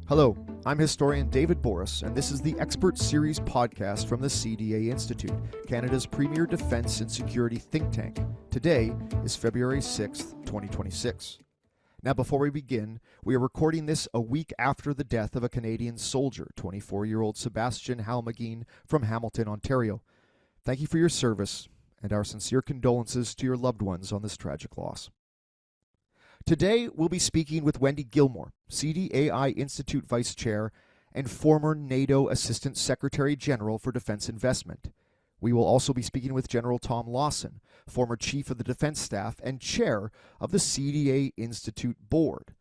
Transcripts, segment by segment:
Hello, I'm historian David Borys, and this is the Expert Series podcast from the CDAI Institute, Canada's premier defence and security think tank. Today is February 6th, 2026. Now, before we begin, we are recording this a week after the death of a Canadian soldier, 24-year-old Sebastian Halmagine from Hamilton, Ontario. Thank you for your service, and our sincere condolences to your loved ones on this tragic loss. Today, we'll be speaking with Wendy Gilmour, CDAI Institute Vice Chair and former NATO Assistant Secretary General for Defense Investment. We will also be speaking with General Tom Lawson, former Chief of the Defense Staff and Chair of the CDAI Institute Board.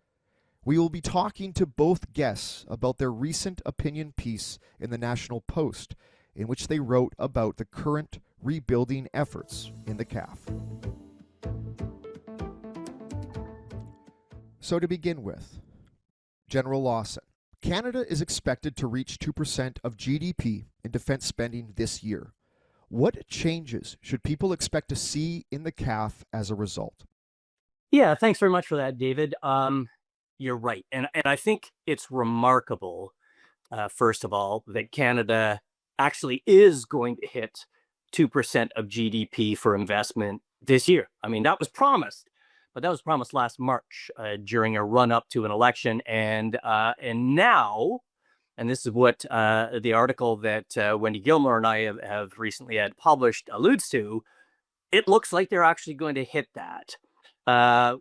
We will be talking to both guests about their recent opinion piece in the National Post, in which they wrote about the current rebuilding efforts in the CAF. So to begin with, General Lawson, Canada is expected to reach 2% of GDP in defense spending this year. What changes should people expect to see in the CAF as a result? Yeah, thanks very much for that, David. You're right. And I think it's remarkable, first of all, that Canada actually is going to hit 2% of GDP for investment this year. I mean, that was promised. But that was promised last March during a run-up to an election, and now, and this is what the article that Wendy Gilmour and I have recently had published alludes to. It looks like they're actually going to hit that,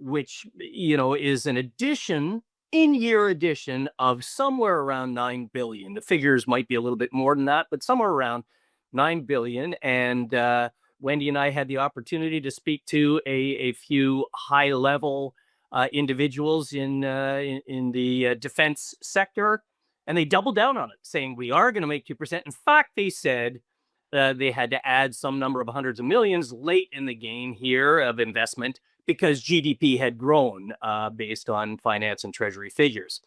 which is an addition, in-year addition of somewhere around $9 billion. The figures might be a little bit more than that, but somewhere around $9 billion, and Wendy and I had the opportunity to speak to a few high-level individuals in the defense sector, and they doubled down on it, saying we are going to make 2%. In fact, they said they had to add some number of hundreds of millions late in the game here of investment because GDP had grown based on finance and treasury figures.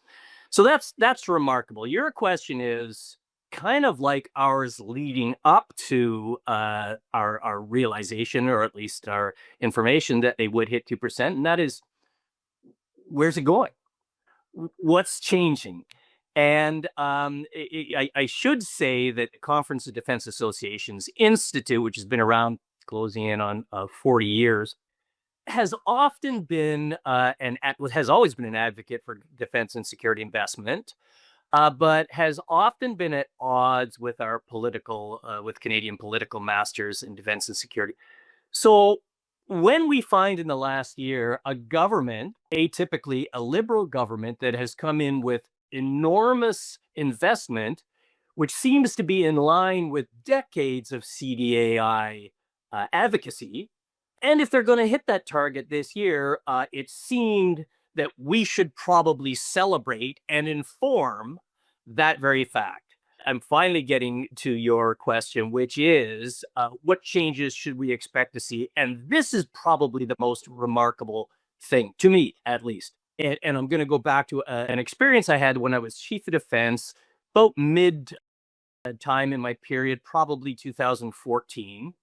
So that's remarkable. Your question is kind of like ours leading up to our realization, or at least our information that they would hit 2%. And that is, where's it going? What's changing? And I should say that the Conference of Defense Associations Institute, which has been around closing in on 40 years, has often been has always been an advocate for defense and security investment. But has often been at odds with our with Canadian political masters in defense and security. So when we find in the last year a government, atypically a Liberal government, that has come in with enormous investment, which seems to be in line with decades of CDAI advocacy, and if they're going to hit that target this year, it seemed that we should probably celebrate and inform that very fact. I'm finally getting to your question, which is what changes should we expect to see? And this is probably the most remarkable thing, to me at least. And I'm going to go back to an experience I had when I was Chief of Defense, about mid time in my period, probably 2014.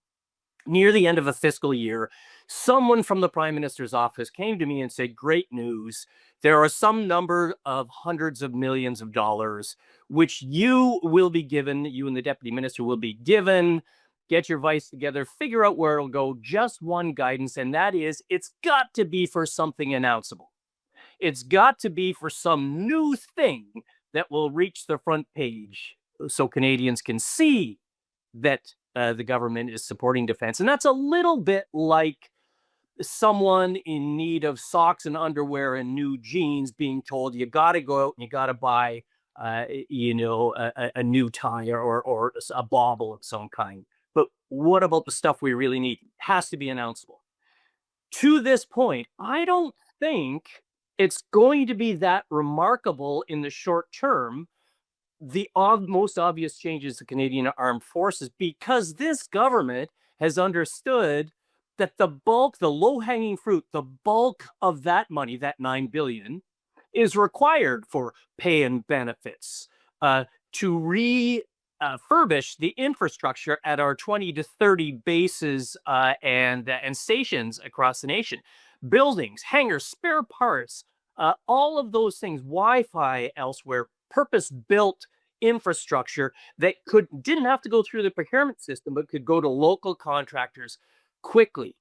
Near the end of a fiscal year, someone from the Prime Minister's office came to me and said, great news, there are some number of hundreds of millions of dollars which you will be given, you and the Deputy Minister will be given. Get your vice together, figure out where it'll go. Just one guidance, and that is, it's got to be for something announceable. It's got to be for some new thing that will reach the front page so Canadians can see that the government is supporting defense. And that's a little bit like someone in need of socks and underwear and new jeans being told you got to go out and you got to buy, a new tie or a bauble of some kind. But what about the stuff we really need? It has to be announceable. To this point, I don't think it's going to be that remarkable in the short term, the most obvious changes to Canadian Armed Forces, because this government has understood that the low-hanging fruit, the bulk of that money, that $9 billion, is required for pay and benefits, to refurbish the infrastructure at our 20 to 30 bases and stations across the nation. Buildings, hangars, spare parts, all of those things, Wi-Fi elsewhere, purpose-built infrastructure that didn't have to go through the procurement system, but could go to local contractors quickly.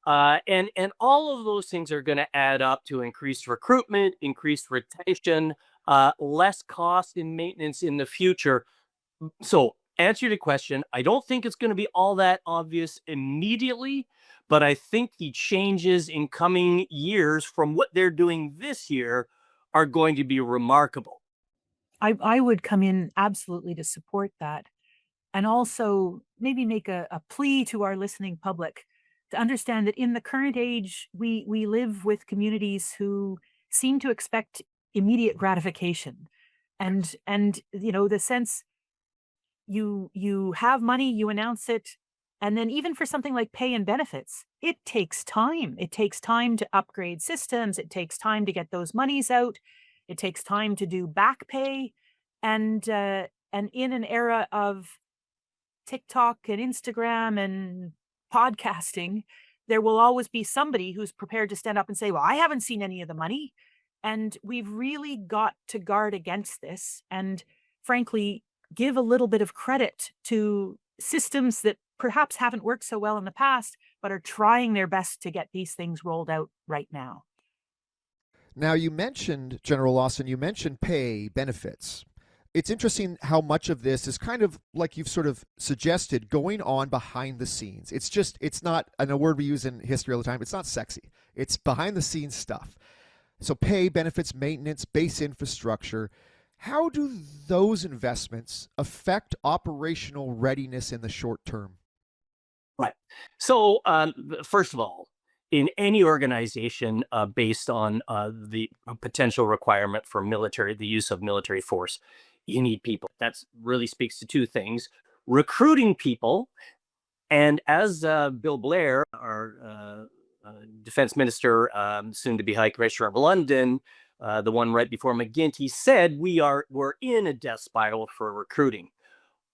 And all of those things are going to add up to increased recruitment, increased retention, less cost in maintenance in the future. So, answer to the question, I don't think it's going to be all that obvious immediately, but I think the changes in coming years from what they're doing this year are going to be remarkable. I would come in absolutely to support that, and also maybe make a plea to our listening public to understand that in the current age, we live with communities who seem to expect immediate gratification. And the sense you have money, you announce it, and then even for something like pay and benefits, it takes time. It takes time to upgrade systems. It takes time to get those monies out. It takes time to do back pay. And in an era of TikTok and Instagram and podcasting, there will always be somebody who's prepared to stand up and say, well, I haven't seen any of the money. And we've really got to guard against this. And frankly, give a little bit of credit to systems that perhaps haven't worked so well in the past, but are trying their best to get these things rolled out right now. Now, you mentioned, General Lawson, you mentioned pay, benefits. It's interesting how much of this is kind of like you've sort of suggested going on behind the scenes. It's not, and a word we use in history all the time, it's not sexy. It's behind the scenes stuff. So pay, benefits, maintenance, base infrastructure. How do those investments affect operational readiness in the short term? Right. So, first of all, in any organization based on the potential requirement for the use of military force, you need people. That really speaks to two things: recruiting people, and as Bill Blair, our defense minister, soon to be High Commissioner of London, the one right before McGuinty, said, we're in a death spiral for recruiting.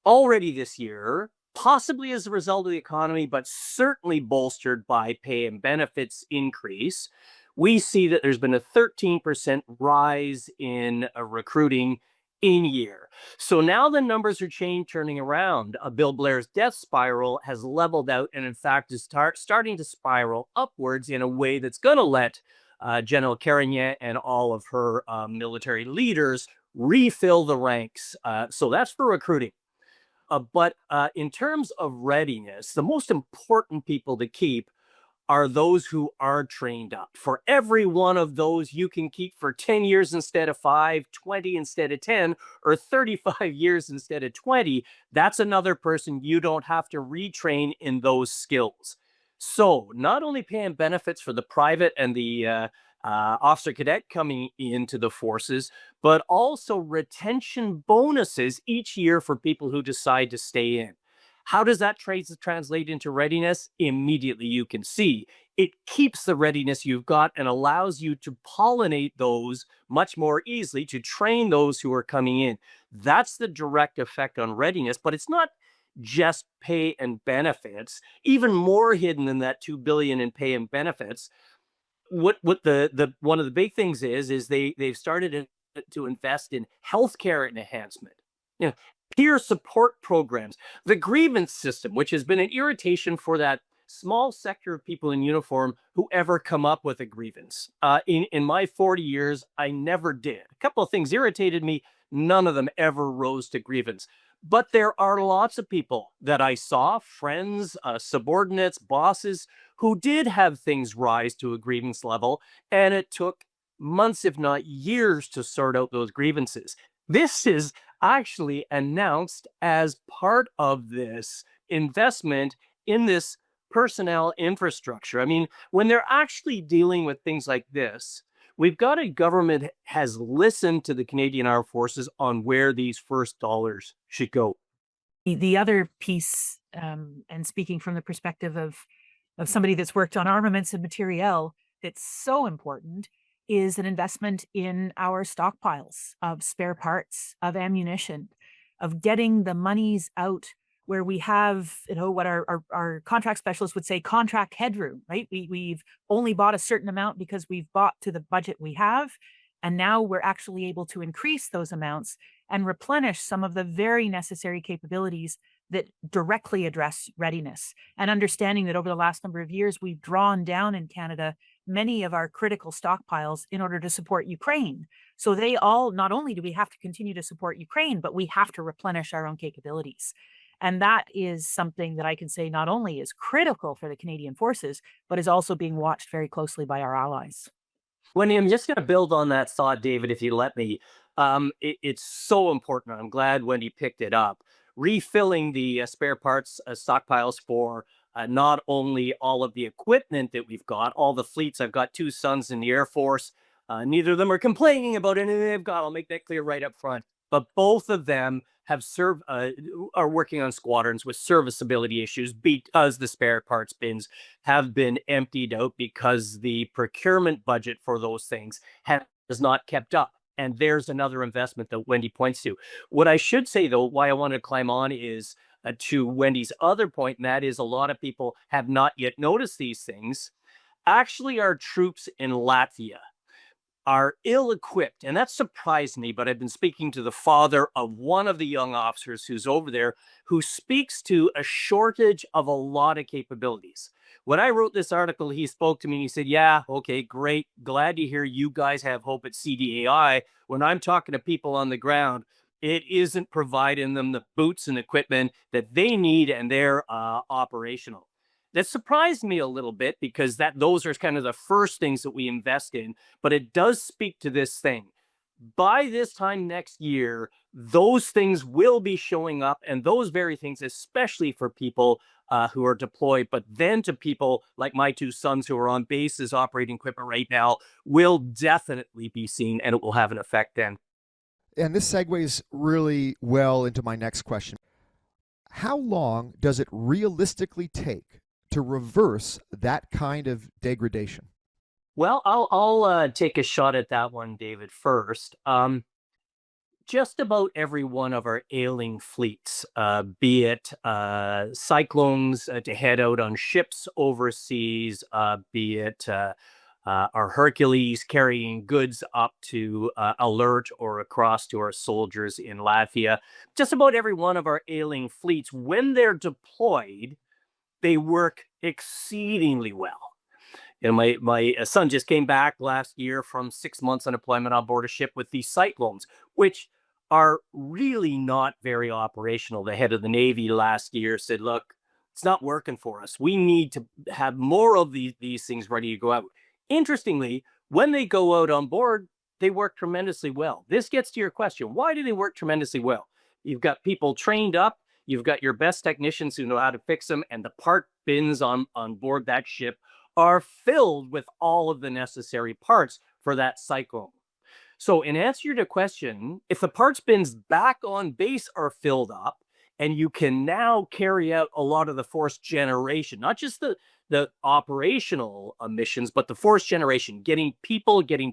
Already this year, possibly as a result of the economy, but certainly bolstered by pay and benefits increase, we see that there's been a 13% rise in recruiting in year. So now the numbers are turning around. Bill Blair's death spiral has leveled out and in fact is starting to spiral upwards in a way that's going to let General Carignan and all of her military leaders refill the ranks. So that's for recruiting. But in terms of readiness, the most important people to keep are those who are trained up. For every one of those you can keep for 10 years instead of 5, 20 instead of 10, or 35 years instead of 20, that's another person you don't have to retrain in those skills. So not only paying benefits for the private and the officer cadet coming into the forces, but also retention bonuses each year for people who decide to stay in. How does that translate into readiness? Immediately you can see. It keeps the readiness you've got and allows you to pollinate those much more easily, to train those who are coming in. That's the direct effect on readiness, but it's not just pay and benefits. Even more hidden than that $2 billion in pay and benefits, what the one of the big things is they've started to invest in healthcare enhancement, peer support programs, the grievance system, which has been an irritation for that small sector of people in uniform who ever come up with a grievance. In my 40 years, I never did. A couple of things irritated me. None of them ever rose to grievance. But there are lots of people that I saw, friends, subordinates, bosses, who did have things rise to a grievance level, and it took months, if not years, to sort out those grievances. This is actually announced as part of this investment in this personnel infrastructure. I mean, when they're actually dealing with things like this, we've got a government that has listened to the Canadian Armed Forces on where these first dollars should go. The other piece, and speaking from the perspective of somebody that's worked on armaments and materiel, that's so important, is an investment in our stockpiles of spare parts, of ammunition, of getting the monies out where we have, what our contract specialists would say, contract headroom, right? We've only bought a certain amount because we've bought to the budget we have. And now we're actually able to increase those amounts and replenish some of the very necessary capabilities that directly address readiness. And understanding that over the last number of years, we've drawn down in Canada many of our critical stockpiles in order to support Ukraine. So they all, not only do we have to continue to support Ukraine, but we have to replenish our own capabilities. And that is something that I can say not only is critical for the Canadian forces, but is also being watched very closely by our allies. Wendy, I'm just going to build on that thought, David, if you let me. It's so important. I'm glad Wendy picked it up. Refilling the spare parts stockpiles for not only all of the equipment that we've got, all the fleets. I've got two sons in the Air Force. Neither of them are complaining about anything they've got. I'll make that clear right up front. But both of them have are working on squadrons with serviceability issues because the spare parts bins have been emptied out because the procurement budget for those things has not kept up. And there's another investment that Wendy points to. What I should say, though, why I wanted to climb on is to Wendy's other point, and that is a lot of people have not yet noticed these things. Actually, our troops in Latvia are ill-equipped, and that surprised me, but I've been speaking to the father of one of the young officers who's over there, who speaks to a shortage of a lot of capabilities. When I wrote this article, he spoke to me and he said, yeah, okay, great. Glad to hear you guys have hope at CDAI. When I'm talking to people on the ground, it isn't providing them the boots and equipment that they need, and they're operational. That surprised me a little bit because those are kind of the first things that we invest in, but it does speak to this thing. By this time next year, those things will be showing up, and those very things, especially for people who are deployed, but then to people like my two sons who are on bases operating equipment right now, will definitely be seen, and it will have an effect then. And this segues really well into my next question. How long does it realistically take to reverse that kind of degradation? Well, I'll take a shot at that one, David, first. Just about every one of our ailing fleets, be it cyclones to head out on ships overseas, be it our Hercules carrying goods up to alert or across to our soldiers in Latvia, just about every one of our ailing fleets, when they're deployed, they work exceedingly well. You know, my son just came back last year from 6 months on deployment on board a ship with these cyclones, which are really not very operational. The head of the Navy last year said, look, it's not working for us. We need to have more of these things ready to go out. Interestingly, when they go out on board, they work tremendously well. This gets to your question. Why do they work tremendously well? You've got people trained up. You've got your best technicians who know how to fix them, and the part bins on board that ship are filled with all of the necessary parts for that cyclone. So in answer to your question, if the parts bins back on base are filled up, and you can now carry out a lot of the force generation, not just the operational missions, but the force generation, getting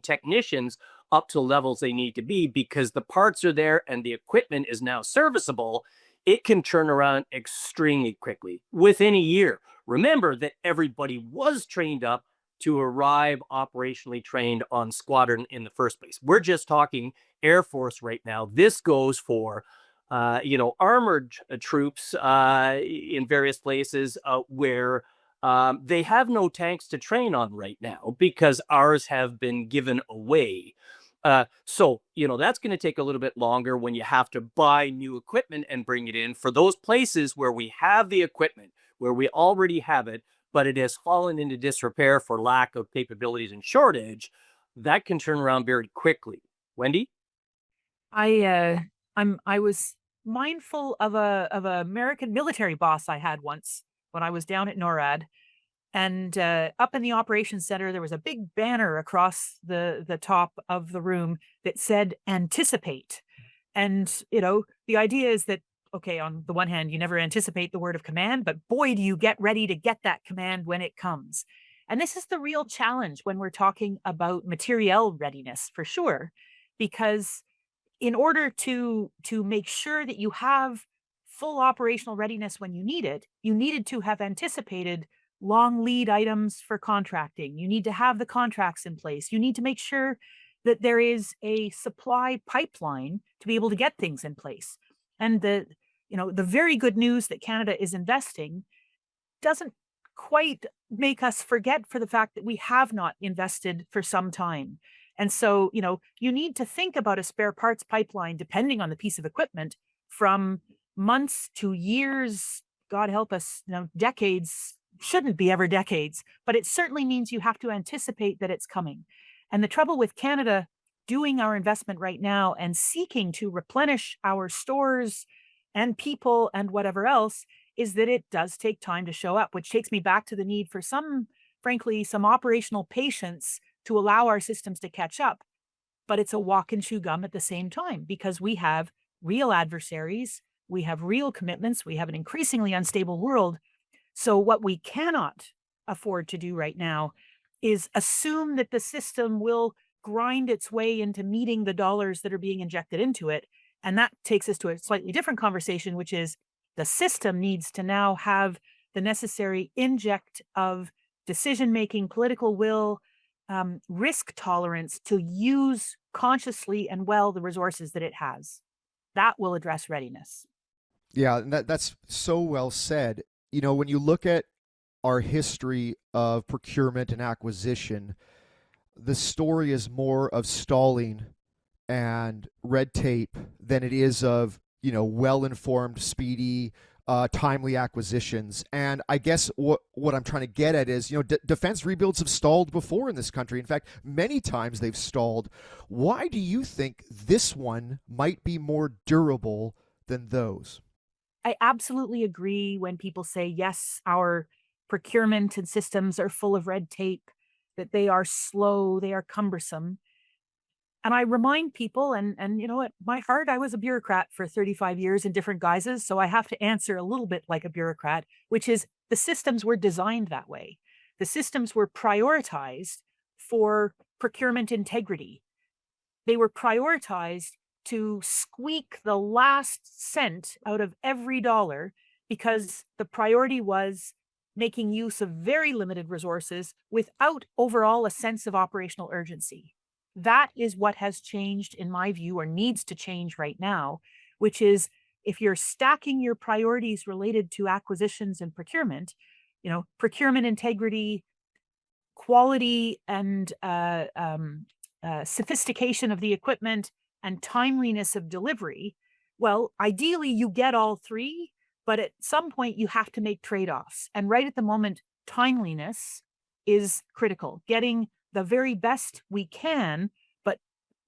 technicians up to levels they need to be because the parts are there and the equipment is now serviceable, it can turn around extremely quickly, within a year. Remember that everybody was trained up to arrive operationally trained on squadron in the first place. We're just talking Air Force right now. This goes for armored troops in various places where they have no tanks to train on right now because ours have been given away. So that's going to take a little bit longer when you have to buy new equipment and bring it in. For those places where we have the equipment, where we already have it, but it has fallen into disrepair for lack of capabilities and shortage, that can turn around very quickly. Wendy? I was mindful of a American military boss I had once when I was down at NORAD. And up in the operations center, there was a big banner across the top of the room that said anticipate. And, the idea is that, okay, on the one hand, you never anticipate the word of command, but boy, do you get ready to get that command when it comes. And this is the real challenge when we're talking about materiel readiness, for sure, because in order to make sure that you have full operational readiness when you need it, you needed to have anticipated long lead items for contracting. You need to have the contracts in place. You need to make sure that there is a supply pipeline to be able to get things in place. And the very good news that Canada is investing doesn't quite make us forget for the fact that we have not invested for some time. And so, you need to think about a spare parts pipeline, depending on the piece of equipment, from months to years, God help us, decades, shouldn't be ever decades, but it certainly means you have to anticipate that it's coming. And the trouble with Canada doing our investment right now and seeking to replenish our stores and people and whatever else is that it does take time to show up, which takes me back to the need for frankly, some operational patience to allow our systems to catch up. But it's a walk and chew gum at the same time, because we have real adversaries, we have real commitments, we have an increasingly unstable world. So what we cannot afford to do right now is assume that the system will grind its way into meeting the dollars that are being injected into it. And that takes us to a slightly different conversation, which is the system needs to now have the necessary inject of decision-making, political will, risk tolerance to use consciously and well the resources that it has. That will address readiness. Yeah, and that's so well said. When you look at our history of procurement and acquisition, the story is more of stalling and red tape than it is of, well-informed, speedy, timely acquisitions. And I guess what I'm trying to get at is, defense rebuilds have stalled before in this country. In fact, many times they've stalled. Why do you think this one might be more durable than those? I absolutely agree when people say, yes, our procurement and systems are full of red tape, that they are slow, they are cumbersome. And I remind people, and at my heart, I was a bureaucrat for 35 years in different guises. So I have to answer a little bit like a bureaucrat, which is the systems were designed that way. The systems were prioritized for procurement integrity. They were prioritized to squeak the last cent out of every dollar, because the priority was making use of very limited resources without overall a sense of operational urgency. That is what has changed, in my view, or needs to change right now, which is if you're stacking your priorities related to acquisitions and procurement, procurement integrity, quality and sophistication of the equipment, and timeliness of delivery, well, ideally you get all three, but at some point you have to make trade-offs. And right at the moment, timeliness is critical. Getting the very best we can, but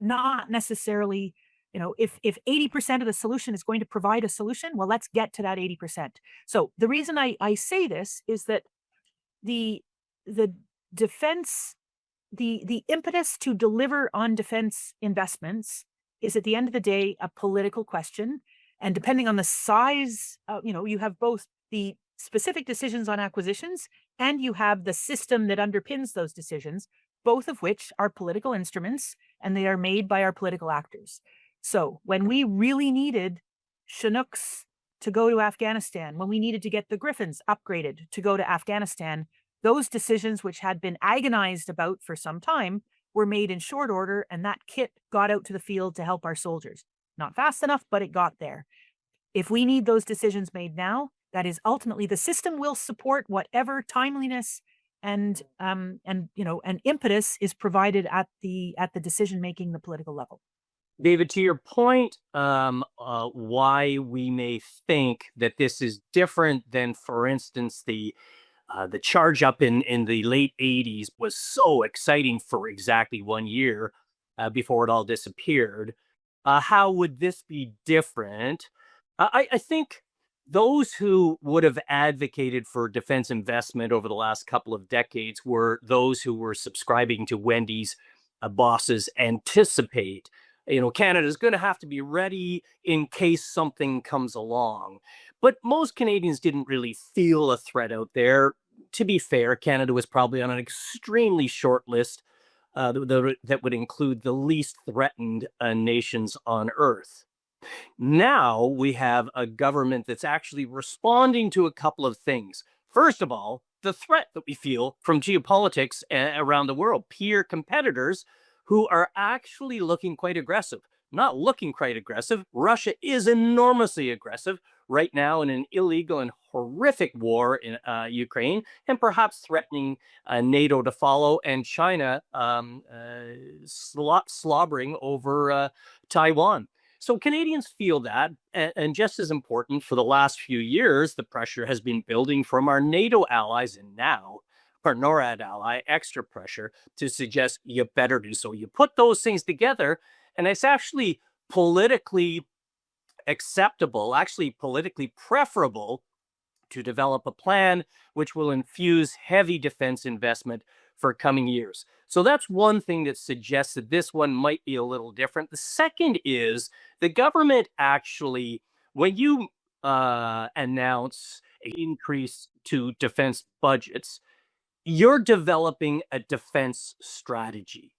not necessarily, if 80% of the solution is going to provide a solution, well, let's get to that 80%. So the reason I say this is that the defense, the impetus to deliver on defense investments is at the end of the day a political question. And depending on the size, you have both the specific decisions on acquisitions and you have the system that underpins those decisions, both of which are political instruments and they are made by our political actors. So when we really needed Chinooks to go to Afghanistan, when we needed to get the Griffins upgraded to go to Afghanistan, those decisions, which had been agonized about for some time, were made in short order, and that kit got out to the field to help our soldiers. Not fast enough, but it got there. If we need those decisions made now, that is ultimately the system will support whatever timeliness and impetus is provided at the decision making, the political level. David, to your point, why we may think that this is different than, for instance, the charge up in the late 80s was so exciting for exactly 1 year before it all disappeared. How would this be different? I think those who would have advocated for defense investment over the last couple of decades were those who were subscribing to Wendy's bosses anticipate. Canada's going to have to be ready in case something comes along. But most Canadians didn't really feel a threat out there. To be fair, Canada was probably on an extremely short list that would include the least threatened nations on Earth. Now we have a government that's actually responding to a couple of things. First of all, the threat that we feel from geopolitics around the world, peer competitors who are actually looking quite aggressive. Not looking quite aggressive. Russia is enormously aggressive right now in an illegal and horrific war in Ukraine, and perhaps threatening NATO to follow, and China slobbering over Taiwan. So Canadians feel that, and just as important, for the last few years, the pressure has been building from our NATO allies, and now our NORAD ally, extra pressure to suggest you better do so. You put those things together, and it's actually politically acceptable, actually politically preferable, to develop a plan which will infuse heavy defense investment for coming years. So that's one thing that suggests that this one might be a little different. The second is the government actually, when you announce an increase to defense budgets, you're developing a defense strategy.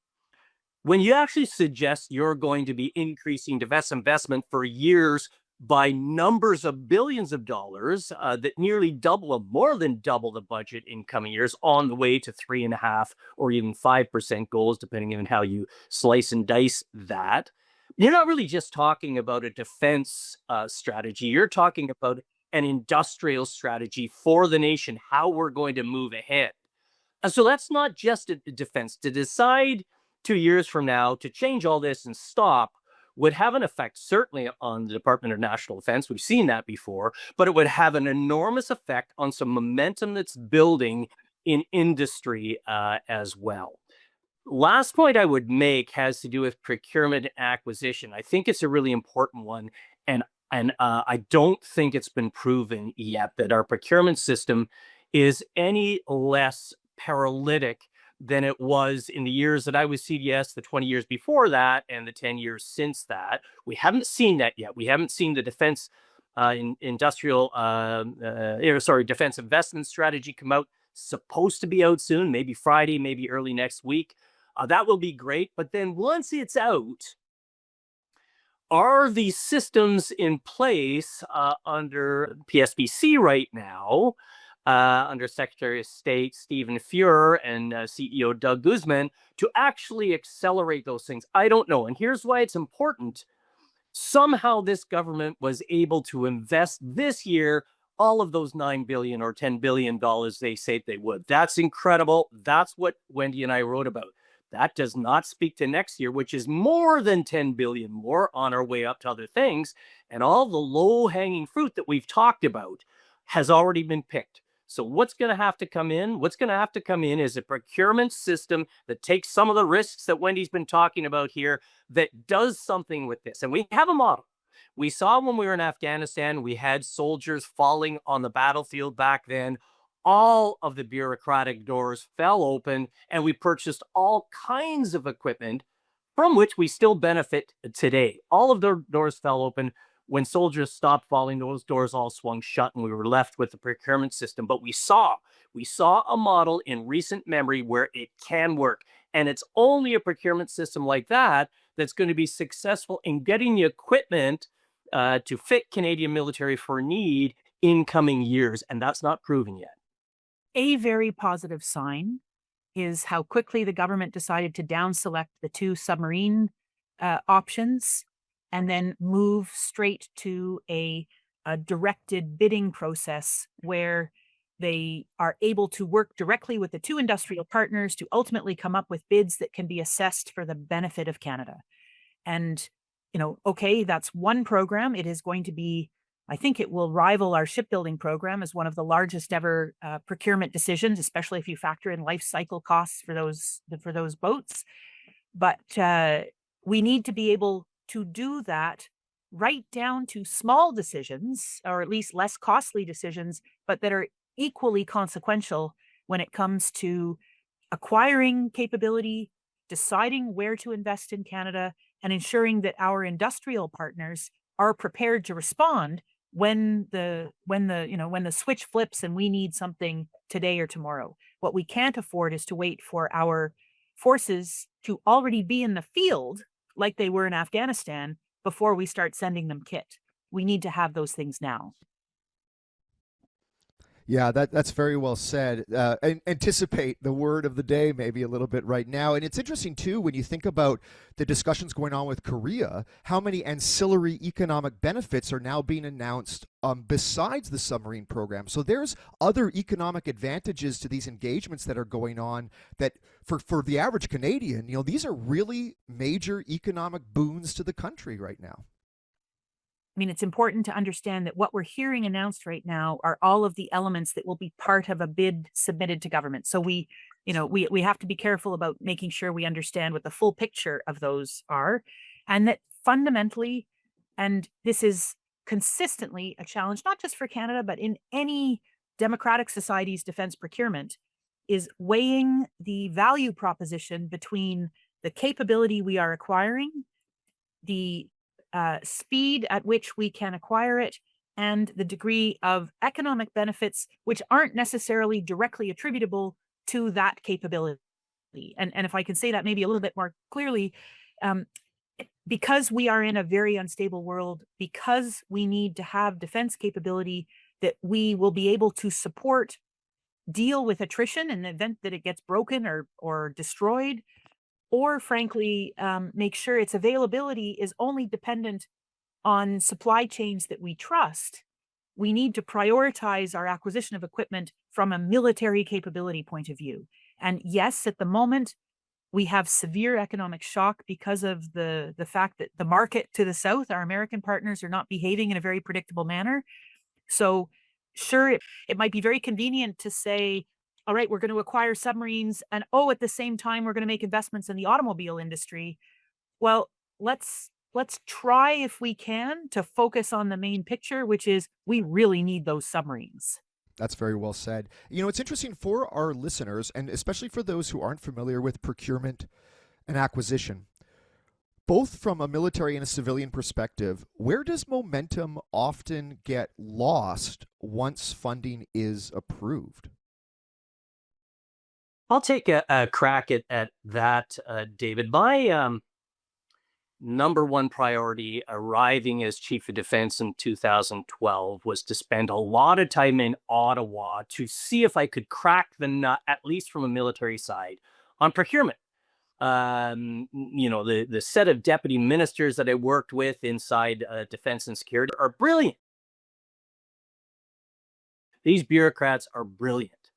When you actually suggest you're going to be increasing defense investment for years by numbers of billions of dollars that nearly double or more than double the budget in coming years, on the way to 3.5% or even 5% goals, depending on how you slice and dice that, you're not really just talking about a defense strategy. You're talking about an industrial strategy for the nation, how we're going to move ahead. So that's not just a defense. To decide 2 years from now to change all this and stop would have an effect certainly on the Department of National Defense. We've seen that before, but it would have an enormous effect on some momentum that's building in industry as well. Last point I would make has to do with procurement and acquisition. I think it's a really important one, and I don't think it's been proven yet that our procurement system is any less paralytic than it was in the years that I was CDS, the 20 years before that, and the 10 years since that. We haven't seen that yet. We haven't seen the defense defense investment strategy come out. Supposed to be out soon, maybe Friday, maybe early next week. That will be great. But then once it's out, are these systems in place under PSBC right now, under Secretary of State Stephen Fuhr and CEO Doug Guzman, to actually accelerate those things? I don't know. And here's why it's important. Somehow this government was able to invest this year all of those $9 billion or $10 billion they said they would. That's incredible. That's what Wendy and I wrote about. That does not speak to next year, which is more than 10 billion more, on our way up to other things. And all the low-hanging fruit that we've talked about has already been picked. So what's going to have to come in? What's going to have to come in is a procurement system that takes some of the risks that Wendy's been talking about here, that does something with this. And we have a model. We saw when we were in Afghanistan, we had soldiers falling on the battlefield back then. All of the bureaucratic doors fell open, and we purchased all kinds of equipment from which we still benefit today. All of the doors fell open. When soldiers stopped falling, those doors all swung shut, and we were left with the procurement system. But we saw a model in recent memory where it can work. And it's only a procurement system like that that's going to be successful in getting the equipment to fit Canadian military for need in coming years. And that's not proven yet. A very positive sign is how quickly the government decided to down select the 2 submarine options and then move straight to a directed bidding process where they are able to work directly with the 2 industrial partners to ultimately come up with bids that can be assessed for the benefit of Canada. And, okay, that's one program. It is going to be, I think it will rival our shipbuilding program as one of the largest ever procurement decisions, especially if you factor in life cycle costs for those boats. But we need to be able to do that right down to small decisions, or at least less costly decisions, but that are equally consequential when it comes to acquiring capability, deciding where to invest in Canada, and ensuring that our industrial partners are prepared to respond when the switch flips and we need something today or tomorrow. What we can't afford is to wait for our forces to already be in the field like they were in Afghanistan before we start sending them kit. We need to have those things now. Yeah, that's very well said. Anticipate the word of the day maybe a little bit right now. And it's interesting too when you think about the discussions going on with Korea, how many ancillary economic benefits are now being announced besides the submarine program. So there's other economic advantages to these engagements that are going on that for the average Canadian, these are really major economic boons to the country right now. I mean, it's important to understand that what we're hearing announced right now are all of the elements that will be part of a bid submitted to government. So we have to be careful about making sure we understand what the full picture of those are, and that fundamentally, and this is consistently a challenge, not just for Canada, but in any democratic society's defense procurement, is weighing the value proposition between the capability we are acquiring, the speed at which we can acquire it, and the degree of economic benefits which aren't necessarily directly attributable to that capability. And if I can say that maybe a little bit more clearly, um, because we are in a very unstable world, because we need to have defense capability that we will be able to support, deal with attrition in the event that it gets broken or destroyed, or frankly, make sure its availability is only dependent on supply chains that we trust. We need to prioritize our acquisition of equipment from a military capability point of view. And yes, at the moment, we have severe economic shock because of the fact that the market to the south, our American partners, are not behaving in a very predictable manner. So sure, it might be very convenient to say, all right, we're going to acquire submarines, and at the same time, we're going to make investments in the automobile industry. Well, let's try, if we can, to focus on the main picture, which is we really need those submarines. That's very well said. It's interesting for our listeners, and especially for those who aren't familiar with procurement and acquisition, both from a military and a civilian perspective, where does momentum often get lost once funding is approved? I'll take a crack at that, David. My number one priority arriving as Chief of Defense in 2012 was to spend a lot of time in Ottawa to see if I could crack the nut, at least from a military side, on procurement. The set of deputy ministers that I worked with inside defense and security are brilliant. These bureaucrats are brilliant,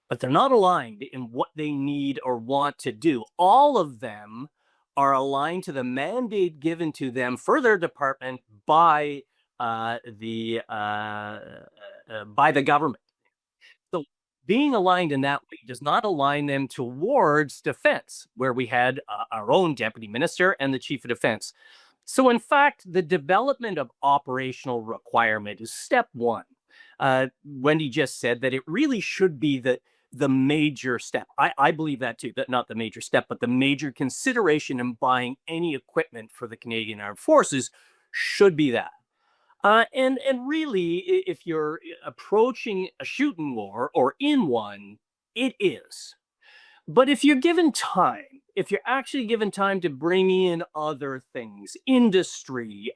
but they're not aligned in what they need or want to do. All of them are aligned to the mandate given to them for their department by the government. So being aligned in that way does not align them towards defense, where we had our own deputy minister and the chief of defense. So in fact, the development of operational requirement is step one. Wendy just said that it really should be the major step. I believe that too, that not the major step, but the major consideration in buying any equipment for the Canadian Armed Forces should be that. And really, if you're approaching a shooting war or in one, it is. But if you're actually given time to bring in other things, industry,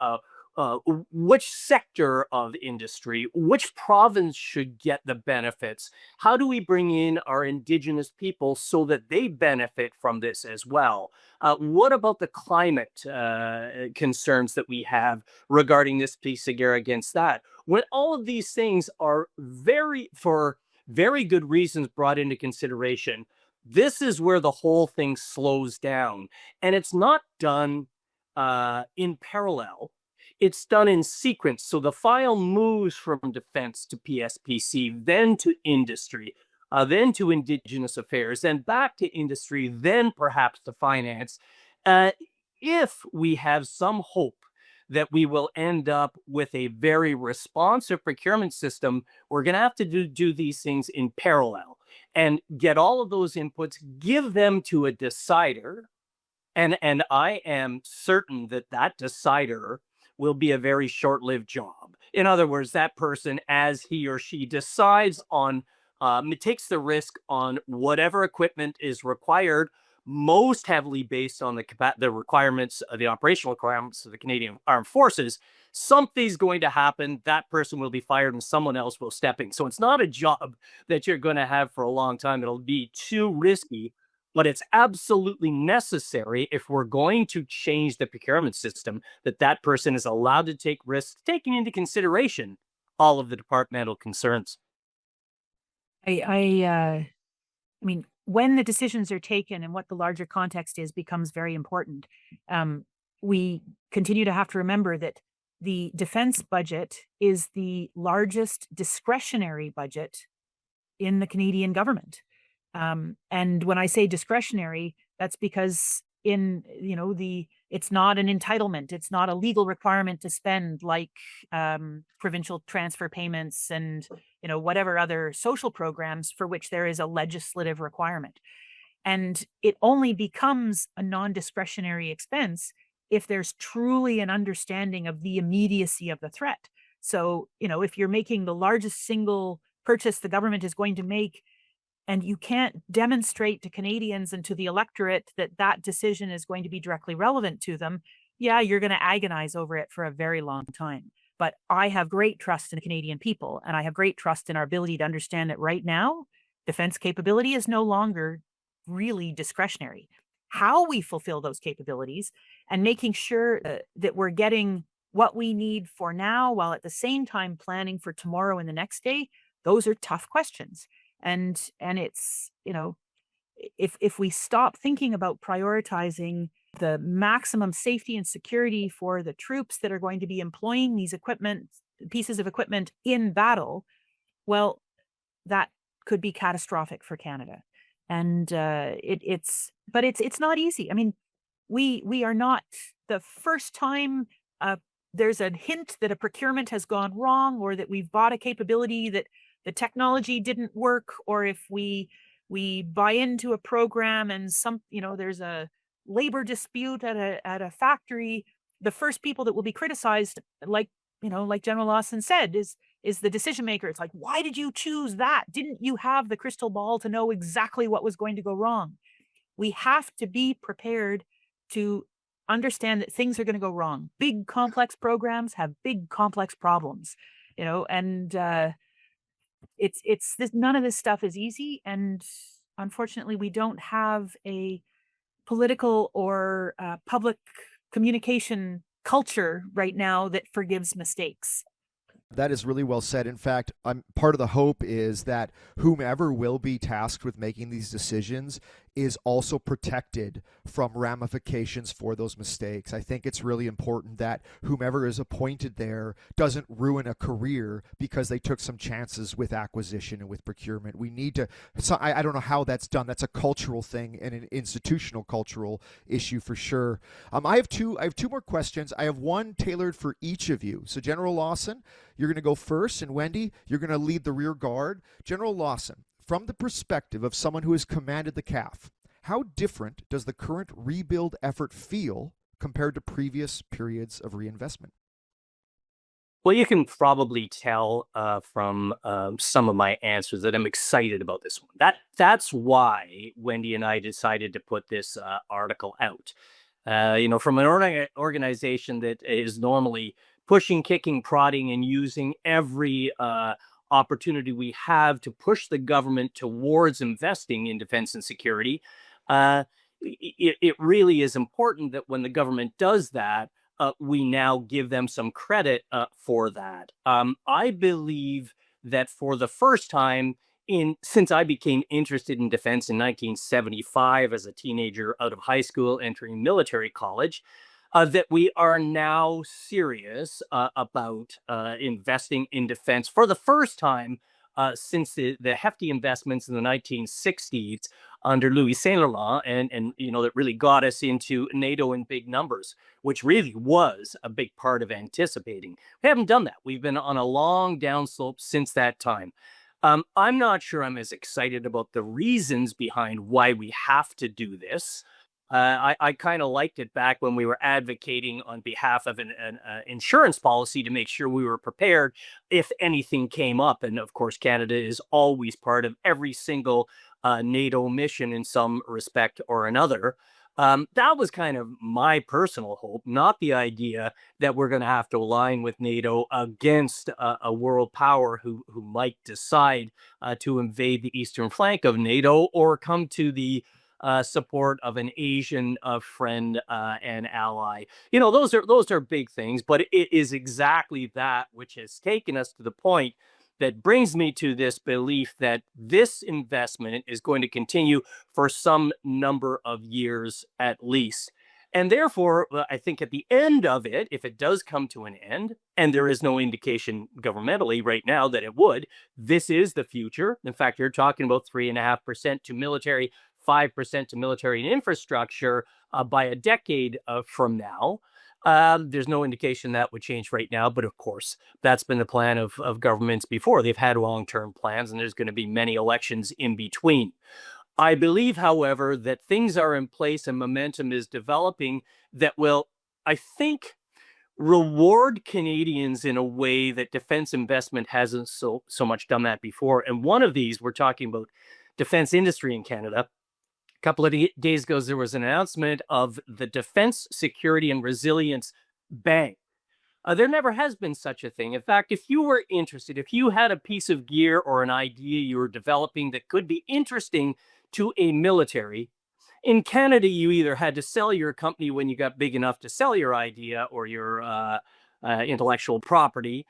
which sector of industry, which province should get the benefits? How do we bring in our Indigenous people so that they benefit from this as well? What about the climate concerns that we have regarding this piece of gear against that? When all of these things are for very good reasons brought into consideration, this is where the whole thing slows down. And it's not done in parallel. It's done in sequence. So the file moves from defense to PSPC, then to industry, then to Indigenous affairs, then back to industry, then perhaps to finance. If we have some hope that we will end up with a very responsive procurement system, we're going to have to do these things in parallel and get all of those inputs, give them to a decider. And I am certain that decider will be a very short-lived job. In other words, that person, as he or she decides on, takes the risk on whatever equipment is required, most heavily based on the requirements, the operational requirements of the Canadian Armed Forces, something's going to happen. That person will be fired and someone else will step in. So it's not a job that you're going to have for a long time. It'll be too risky, but it's absolutely necessary if we're going to change the procurement system that that person is allowed to take risks, taking into consideration all of the departmental concerns. I mean, when the decisions are taken and what the larger context is becomes very important. We continue to have to remember that the defense budget is the largest discretionary budget in the Canadian government. And when I say discretionary, that's because it's not an entitlement. It's not a legal requirement to spend like provincial transfer payments and whatever other social programs for which there is a legislative requirement. And it only becomes a non-discretionary expense if there's truly an understanding of the immediacy of the threat. So, if you're making the largest single purchase the government is going to make, and you can't demonstrate to Canadians and to the electorate that that decision is going to be directly relevant to them, yeah, you're going to agonize over it for a very long time. But I have great trust in the Canadian people, and I have great trust in our ability to understand that right now, defense capability is no longer really discretionary. How we fulfill those capabilities and making sure that we're getting what we need for now, while at the same time planning for tomorrow and the next day, those are tough questions. And it's, if we stop thinking about prioritizing the maximum safety and security for the troops that are going to be employing these pieces of equipment in battle, well, that could be catastrophic for Canada. And it's not easy. I mean, we are not the first time there's a hint that a procurement has gone wrong, or that we've bought a capability that the technology didn't work, or if we buy into a program and there's a labor dispute at a factory, the first people that will be criticized, like General Lawson said, is the decision maker. It's like, why did you choose that? Didn't you have the crystal ball to know exactly what was going to go wrong? We have to be prepared to understand that things are going to go wrong. Big complex programs have big complex problems, and it's this, none of this stuff is easy. And unfortunately, we don't have a political or public communication culture right now that forgives mistakes. That is really well said. In fact, part of the hope is that whomever will be tasked with making these decisions is also protected from ramifications for those mistakes. I think it's really important that whomever is appointed there doesn't ruin a career because they took some chances with acquisition and with procurement. We need to, I don't know how that's done. That's a cultural thing and an institutional cultural issue for sure. I have two more questions. I have one tailored for each of you. So General Lawson, you're going to go first, and Wendy, you're going to lead the rear guard. General Lawson, from the perspective of someone who has commanded the CAF, how different does the current rebuild effort feel compared to previous periods of reinvestment? Well, you can probably tell from some of my answers that I'm excited about this one. That's why Wendy and I decided to put this article out. From an organization that is normally pushing, kicking, prodding, and using every opportunity we have to push the government towards investing in defense and security, it really is important that when the government does that, we now give them some credit for that. I believe that for the first time since I became interested in defense in 1975 as a teenager out of high school entering military college, that we are now serious about investing in defense for the first time since the hefty investments in the 1960s under Louis Saint-Laurent, and that really got us into NATO in big numbers, which really was a big part of anticipating. We haven't done that. We've been on a long downslope since that time. I'm not sure I'm as excited about the reasons behind why we have to do this. I kind of liked it back when we were advocating on behalf of an insurance policy to make sure we were prepared if anything came up. And of course, Canada is always part of every single NATO mission in some respect or another. That was kind of my personal hope, not the idea that we're going to have to align with NATO against a world power who might decide to invade the eastern flank of NATO or come to the support of an Asian friend and ally. You know, those are big things, but it is exactly that which has taken us to the point that brings me to this belief that this investment is going to continue for some number of years at least. And therefore, I think at the end of it, if it does come to an end, and there is no indication governmentally right now that it would, this is the future. In fact, you're talking about 3.5% to military, 5% to military and infrastructure by a decade from now. There's no indication that would change right now, but of course, that's been the plan of governments before. They've had long-term plans, and there's going to be many elections in between. I believe, however, that things are in place and momentum is developing that will, I think, reward Canadians in a way that defense investment hasn't so much done that before. And one of these, we're talking about defense industry in Canada. A couple of days ago, there was an announcement of the Defense Security and Resilience Bank. There never has been such a thing. In fact, if you were interested, if you had a piece of gear or an idea you were developing that could be interesting to a military, in Canada, you either had to sell your company when you got big enough to sell your idea or your intellectual property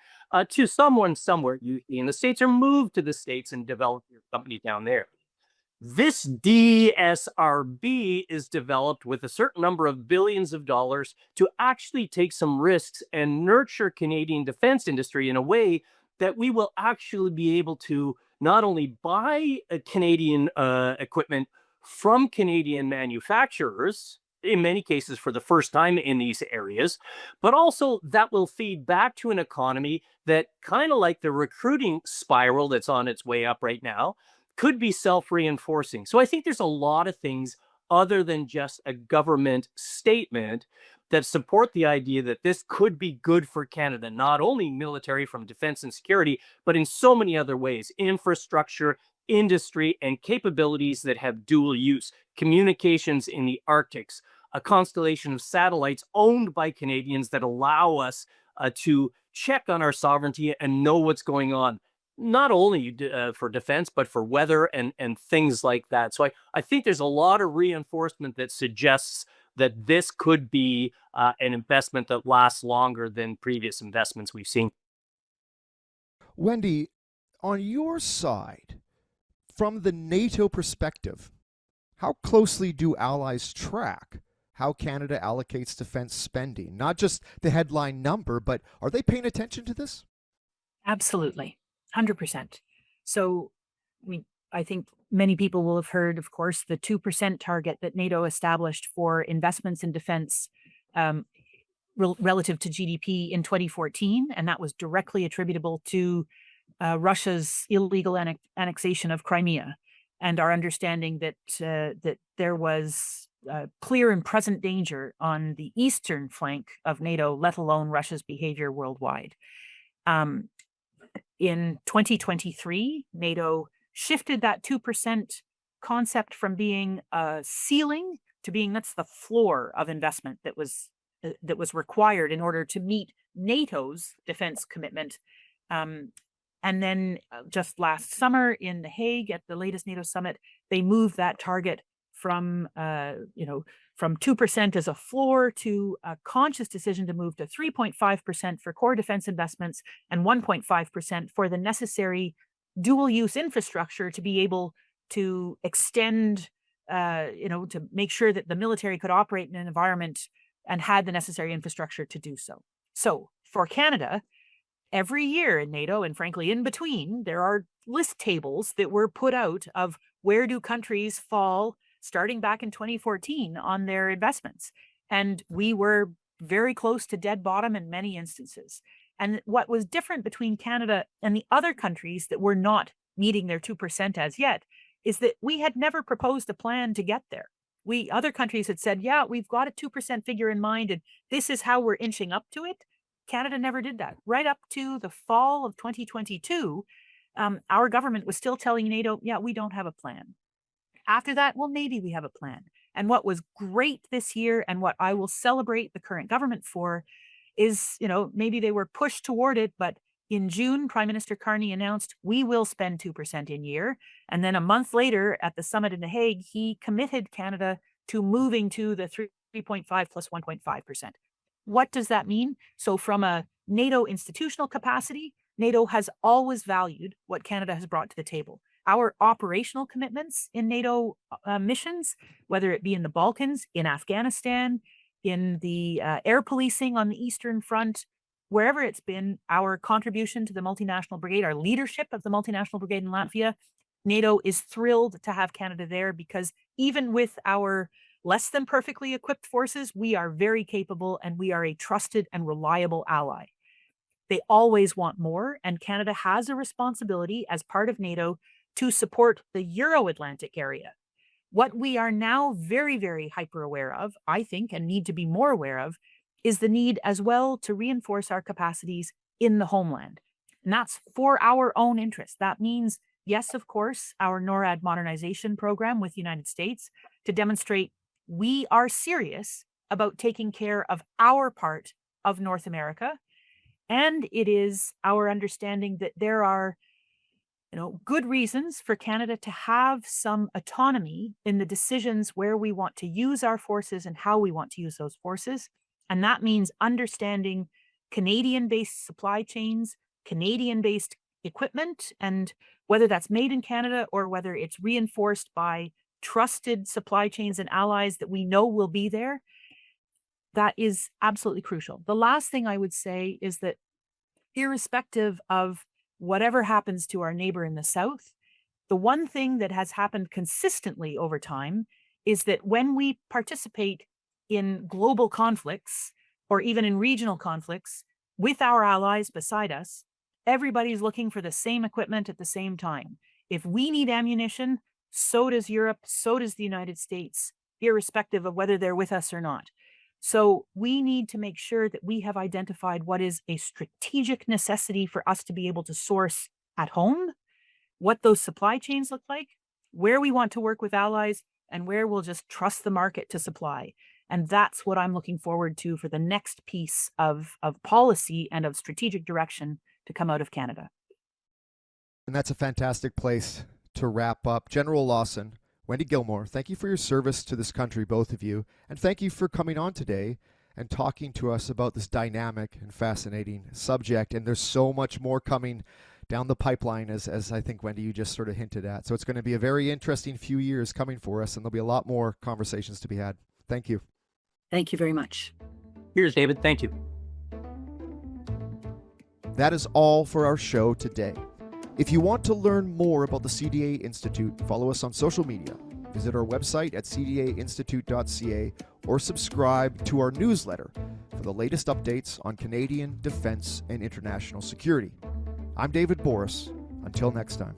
to someone somewhere in the States, or move to the States and develop your company down there. This DSRB is developed with a certain number of billions of dollars to actually take some risks and nurture Canadian defense industry in a way that we will actually be able to not only buy Canadian equipment from Canadian manufacturers, in many cases for the first time in these areas, but also that will feed back to an economy that, kind of like the recruiting spiral that's on its way up right now, could be self-reinforcing. So I think there's a lot of things other than just a government statement that support the idea that this could be good for Canada, not only military from defense and security, but in so many other ways: infrastructure, industry, and capabilities that have dual use, communications in the Arctics, a constellation of satellites owned by Canadians that allow us to check on our sovereignty and know what's going on, not only for defense, but for weather and things like that. So I think there's a lot of reinforcement that suggests that this could be an investment that lasts longer than previous investments we've seen. Wendy, on your side, from the NATO perspective, how closely do allies track how Canada allocates defense spending? Not just the headline number, but are they paying attention to this? Absolutely. 100%. So, I think many people will have heard, of course, the 2% target that NATO established for investments in defense relative to GDP in 2014, and that was directly attributable to Russia's illegal annexation of Crimea, and our understanding that that there was clear and present danger on the eastern flank of NATO, let alone Russia's behavior worldwide. In 2023, NATO shifted that 2% concept from being a ceiling to being that's the floor of investment that was required in order to meet NATO's defense commitment. And then just last summer in The Hague at the latest NATO summit, they moved that target from 2% as a floor to a conscious decision to move to 3.5% for core defense investments and 1.5% for the necessary dual use infrastructure to be able to extend, to make sure that the military could operate in an environment and had the necessary infrastructure to do so. So for Canada, every year in NATO, and frankly in between, there are list tables that were put out of where do countries fall starting back in 2014 on their investments. And we were very close to dead bottom in many instances. And what was different between Canada and the other countries that were not meeting their 2% as yet is that we had never proposed a plan to get there. other countries had said, yeah, we've got a 2% figure in mind, and this is how we're inching up to it. Canada never did that. Right up to the fall of 2022, our government was still telling NATO, yeah, we don't have a plan. After that, well, maybe we have a plan. And what was great this year, and what I will celebrate the current government for, is, maybe they were pushed toward it, but in June, Prime Minister Carney announced we will spend 2% in year. And then a month later at the summit in The Hague, he committed Canada to moving to the 3.5 plus 1.5%. What does that mean? So from a NATO institutional capacity, NATO has always valued what Canada has brought to the table. Our operational commitments in NATO missions, whether it be in the Balkans, in Afghanistan, in the air policing on the Eastern Front, wherever it's been, our contribution to the multinational brigade, our leadership of the multinational brigade in Latvia, NATO is thrilled to have Canada there, because even with our less than perfectly equipped forces, we are very capable and we are a trusted and reliable ally. They always want more, and Canada has a responsibility as part of NATO to support the Euro-Atlantic area. What we are now very, very hyper aware of, I think, and need to be more aware of, is the need as well to reinforce our capacities in the homeland. And that's for our own interest. That means, yes, of course, our NORAD modernization program with the United States to demonstrate we are serious about taking care of our part of North America. And it is our understanding that there are good reasons for Canada to have some autonomy in the decisions where we want to use our forces and how we want to use those forces. And that means understanding Canadian-based supply chains, Canadian-based equipment, and whether that's made in Canada or whether it's reinforced by trusted supply chains and allies that we know will be there. That is absolutely crucial. The last thing I would say is that irrespective of whatever happens to our neighbor in the south, the one thing that has happened consistently over time is that when we participate in global conflicts or even in regional conflicts with our allies beside us, everybody's looking for the same equipment at the same time. If we need ammunition, so does Europe, so does the United States, irrespective of whether they're with us or not. So we need to make sure that we have identified what is a strategic necessity for us to be able to source at home, what those supply chains look like, where we want to work with allies, and where we'll just trust the market to supply. And that's what I'm looking forward to for the next piece of policy and of strategic direction to come out of Canada. And that's a fantastic place to wrap up. General Lawson, Wendy Gilmour, thank you for your service to this country, both of you. And thank you for coming on today and talking to us about this dynamic and fascinating subject. And there's so much more coming down the pipeline, as I think, Wendy, you just sort of hinted at. So it's going to be a very interesting few years coming for us, and there'll be a lot more conversations to be had. Thank you. Thank you very much. Here's David. Thank you. That is all for our show today. If you want to learn more about the CDAI Institute, follow us on social media, visit our website at cdainstitute.ca, or subscribe to our newsletter for the latest updates on Canadian defense and international security. I'm David Borys. Until next time.